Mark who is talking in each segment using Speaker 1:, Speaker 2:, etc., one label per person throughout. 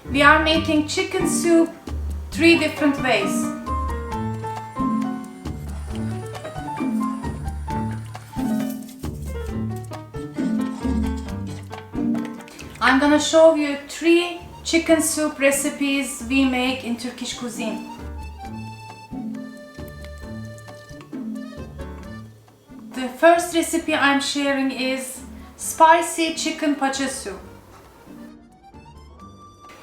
Speaker 1: We are making chicken soup 3 different ways. I'm gonna show you 3 chicken soup recipes we make in Turkish cuisine. The first recipe I'm sharing is spicy chicken pacha soup.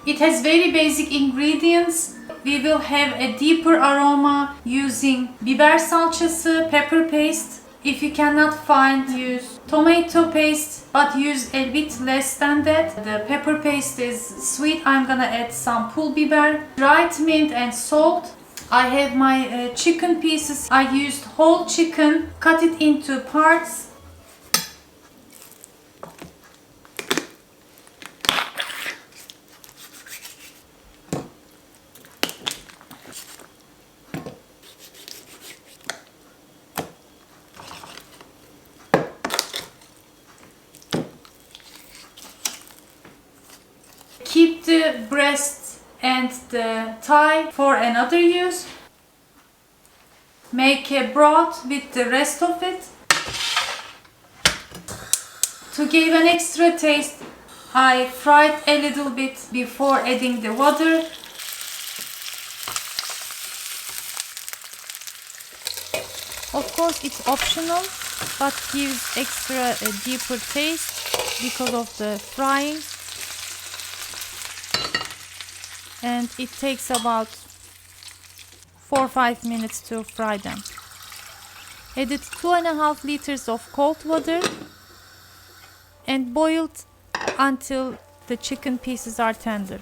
Speaker 1: It has very basic ingredients. We will have a deeper aroma using biber salçası, pepper paste. If you cannot find, use tomato paste, but use a bit less than that. The pepper paste is sweet. I'm gonna add some pul biber, dried mint and salt. I have my chicken pieces. I used whole chicken, cut it into parts. Keep the breast and the thigh for another use. Make a broth with the rest of it. To give an extra taste, I fried a little bit before adding the water. Of course, it's optional, but gives extra deeper taste because of the frying. And it takes about 4 or 5 minutes to fry them. Added 2.5 liters of cold water and boiled until the chicken pieces are tender.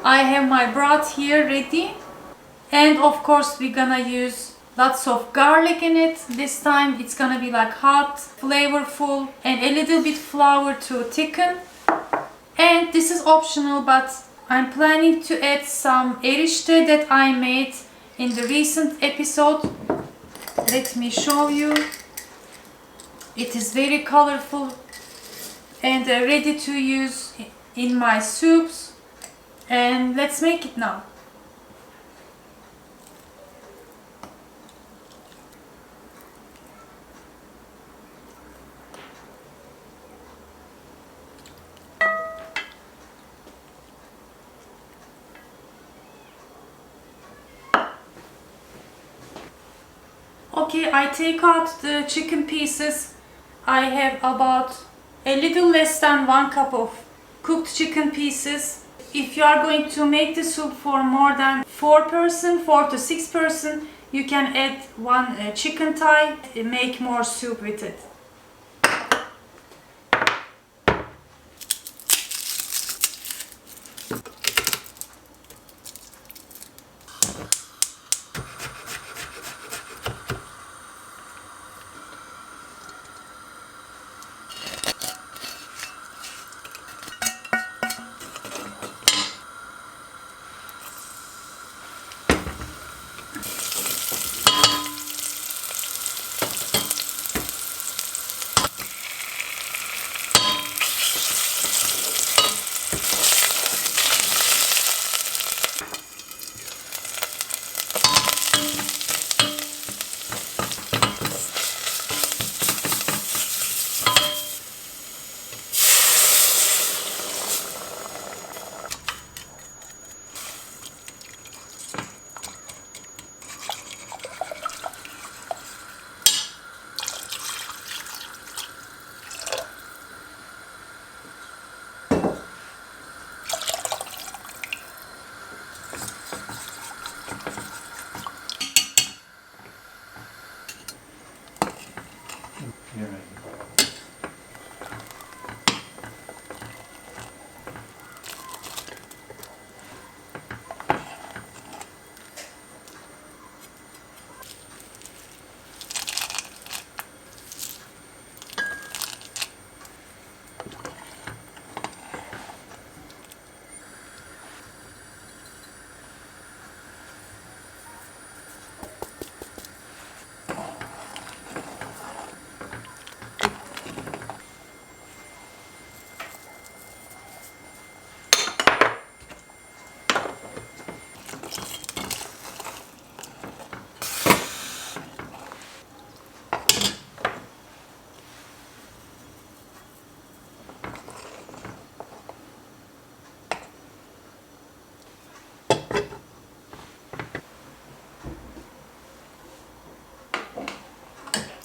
Speaker 1: I have my broth here ready, and of course we're gonna use lots of garlic in it. This time it's gonna be like hot, flavorful, and a little bit flour to thicken. And this is optional, but I'm planning to add some erişte that I made in the recent episode. Let me show you. It is very colorful and ready to use in my soups. And let's make it now. Okay, I take out the chicken pieces. I have about a little less than 1 cup of cooked chicken pieces. If you are going to make the soup for more than 4 to 6 person, you can add 1 chicken thigh, make more soup with it.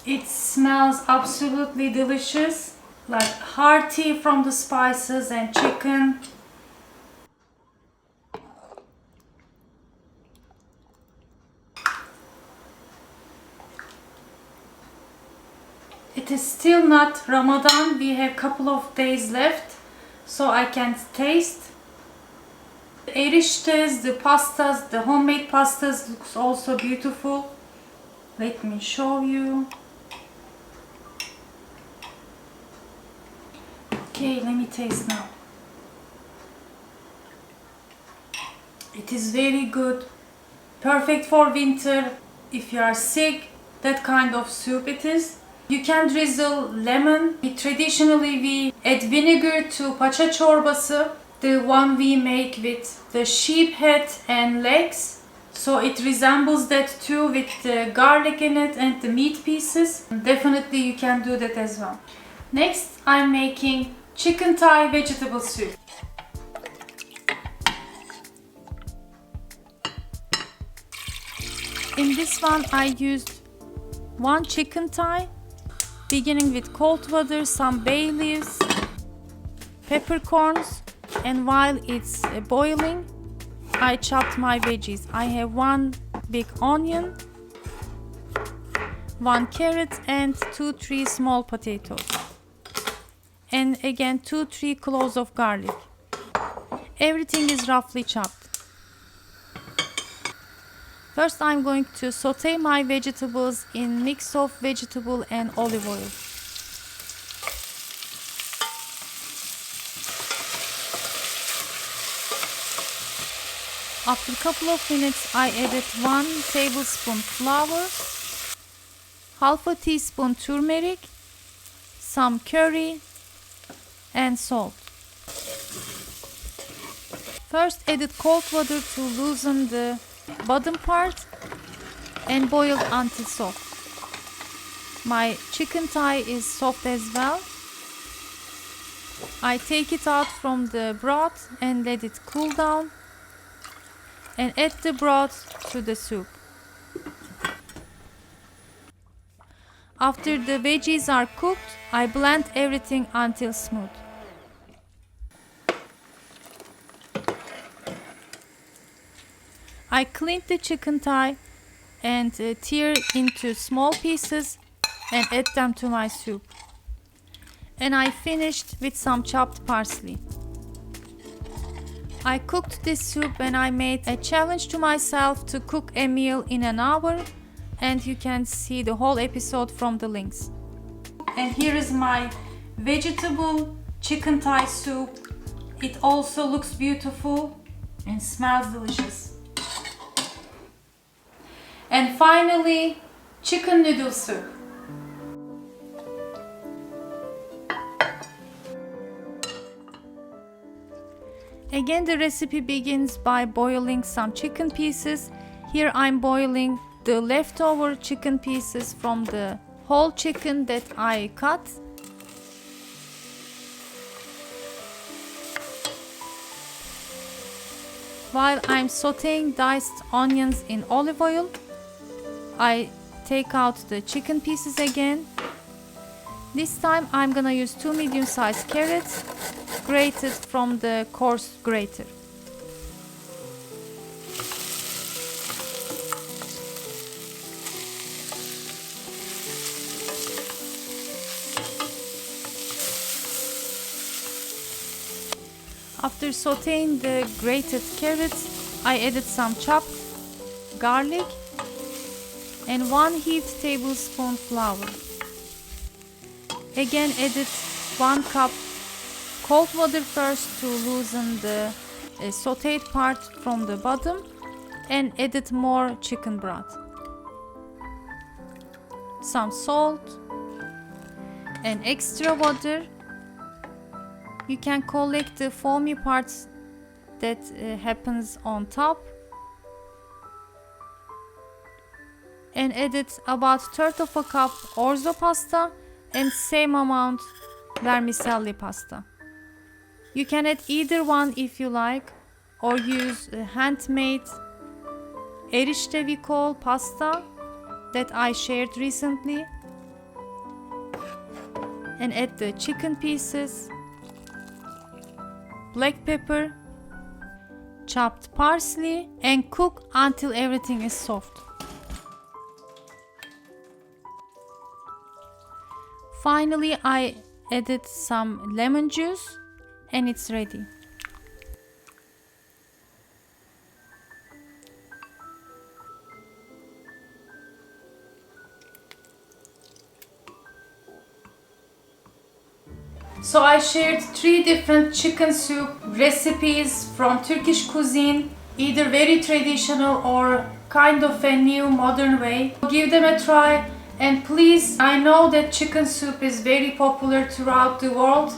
Speaker 1: It smells absolutely delicious, like hearty from the spices and chicken. It is still not Ramadan. We have a couple of days left, so I can taste. The eriştes, the pastas, the homemade pastas looks also beautiful. Let me show you. Okay, let me taste now. It is very good. Perfect for winter. If you are sick, that kind of soup it is. You can drizzle lemon. Traditionally we add vinegar to pacha çorbası, the one we make with the sheep head and legs. So it resembles that too, with the garlic in it and the meat pieces. Definitely you can do that as well. Next, I'm making chicken thigh vegetable soup. In this one I used one chicken thigh, beginning with cold water, some bay leaves, peppercorns, and while it's boiling, I chopped my veggies. I have one big onion, one carrot, and 2-3 small potatoes, and again 2-3 cloves of garlic. Everything is roughly chopped. First, I'm going to saute my vegetables in mix of vegetable and olive oil. After a couple of minutes, I added 1 tablespoon flour, half a teaspoon turmeric, some curry, and salt. First, added cold water to loosen the bottom part and boiled until soft. My chicken thigh is soft as well. I take it out from the broth and let it cool down and add the broth to the soup. After the veggies are cooked, I blend everything until smooth. I cleaned the chicken thigh and tear into small pieces and add them to my soup. And I finished with some chopped parsley. I cooked this soup and I made a challenge to myself to cook a meal in an hour, and you can see the whole episode from the links. And here is my vegetable chicken thigh soup. It also looks beautiful and smells delicious. And finally, chicken noodle soup. Again, the recipe begins by boiling some chicken pieces. Here I'm boiling the leftover chicken pieces from the whole chicken that I cut. While I'm sauteing diced onions in olive oil, I take out the chicken pieces again. This time I'm gonna use 2 medium-sized carrots, grated from the coarse grater. After sauteing the grated carrots, I added some chopped garlic and 1 heaped tablespoon flour. Again added 1 cup cold water first to loosen the sauteed part from the bottom, and added more chicken broth, some salt and extra water. You can collect the foamy parts that happens on top, and added about 1/3 of a cup orzo pasta and same amount vermicelli pasta. You can add either one if you like, or use handmade erişte we call pasta that I shared recently. and add the chicken pieces, black pepper, chopped parsley, and cook until everything is soft. Finally, I added some lemon juice and it's ready. So I shared 3 different chicken soup recipes from Turkish cuisine, either very traditional or kind of a new modern way. Give them a try, and please, I know that chicken soup is very popular throughout the world.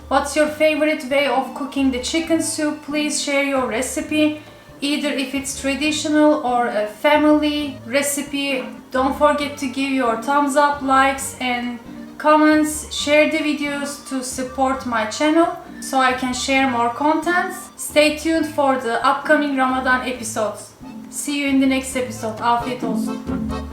Speaker 1: What's your favorite way of cooking the chicken soup? Please share your recipe, either if it's traditional or a family recipe. Don't forget to give your thumbs up, likes and comments. Share the videos to support my channel so I can share more content. Stay tuned for the upcoming Ramadan episodes. See you in the next episode. Afiyet olsun.